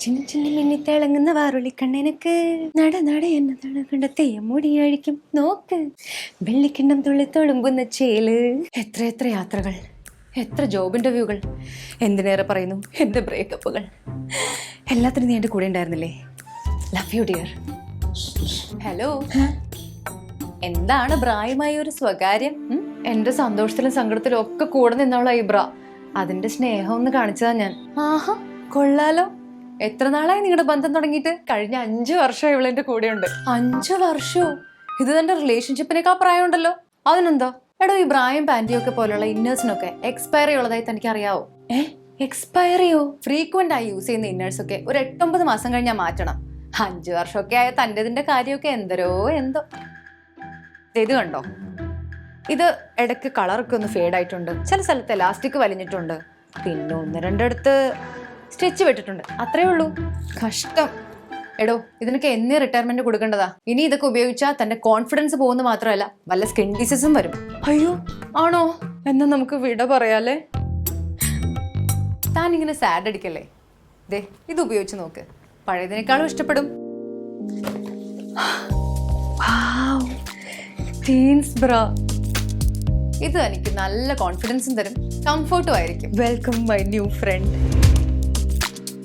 ചിന്ന ചിന്ന മിന്നിത്തിളങ്ങുന്ന വാറുളിക്കണ്ണെനക്ക് നട നട എന്ന തളകണ്ട തെയ്യമുടി അഴിക്കും നോക്ക് വെള്ളിക്കിണ്ണം തുള്ളി തൊളുമ്പുന്ന ചേല്. എത്ര യാത്രകൾ, എത്ര ജോബ് ഇന്റർവ്യൂകൾ, എന്തിനേറെ പറയുന്നു എൻ്റെ ബ്രേക്കപ്പുകൾ. എല്ലാത്തിനും നീ എൻ്റെ കൂടെ ഉണ്ടായിരുന്നില്ലേ? Love you dear. ഹലോ, എന്താണ് ബ്രായുമായി ഒരു സ്വകാര്യം? എൻ്റെ സന്തോഷത്തിലും സങ്കടത്തിലും ഒക്കെ കൂടെ നിന്നുള്ള ഈ ബ്ര, അതിന്റെ സ്നേഹം ഒന്ന് കാണിച്ചതാ ഞാൻ. ആഹാ, കൊള്ളാലോ. എത്ര നാളായി നിങ്ങളുടെ ബന്ധം തുടങ്ങിയിട്ട്? കഴിഞ്ഞ 5 വർഷം ഇവളെന്റെ കൂടെ ഉണ്ട്. 5 വർഷോ? ഇത് തന്റെ റിലേഷൻഷിപ്പിനേക്കാൾ പ്രായമുണ്ടല്ലോ. അതിനെന്താ? എടോ, ഈ ബ്രായും പാന്റിയും ഒക്കെ പോലുള്ള ഇന്നേഴ്സിനൊക്കെ എക്സ്പയറി ഉള്ളതായി തനിക്ക് അറിയാവോ? എക്സ്പയറിയോ? ഫ്രീക്വന്റ് ആയി യൂസ് ചെയ്യുന്ന ഇന്നേഴ്സ് ഒക്കെ ഒരു 8-9 മാസം കഴിഞ്ഞാൽ മാറ്റണം. 5 വർഷമൊക്കെ ആയ തൻ്റെതിന്റെ കാര്യമൊക്കെ എന്തോ. ഇത് കണ്ടോ, ഇത് ഇടയ്ക്ക് കളറൊക്കെ ഒന്ന് ഫേഡ് ആയിട്ടുണ്ട്, ചില സ്ഥലത്ത് എലാസ്റ്റിക് വലിഞ്ഞിട്ടുണ്ട്, പിന്നെ 1-2 സ്റ്റിച്ച് വിട്ടിട്ടുണ്ട്, അത്രേ ഉള്ളൂ. കഷ്ടം. എടോ, ഇതിനൊക്കെ എന്നേ റിട്ടയർമെന്റ് കൊടുക്കേണ്ടതാ. ഇനി ഇതൊക്കെ ഉപയോഗിച്ചാൽ തന്റെ കോൺഫിഡൻസ് പോകുന്ന മാത്രമല്ല, വല്ല സ്കിൻ ഡിസീസും വരും. അയ്യോ, ആണോ? എന്നാ നമുക്ക് വിട പറയാലേ. താൻ ഇങ്ങനെ സാഡ് അടിക്കല്ലേ. ദേ, ഇത് ഉപയോഗിച്ച് നോക്ക്, പഴയതിനേക്കാളും ഇഷ്ടപ്പെടും. ജീൻസ് ബ്ര, ഇത് എനിക്ക് നല്ല കോൺഫിഡൻസും തരും, കംഫർട്ടും ആയിരിക്കും. Welcome my new front.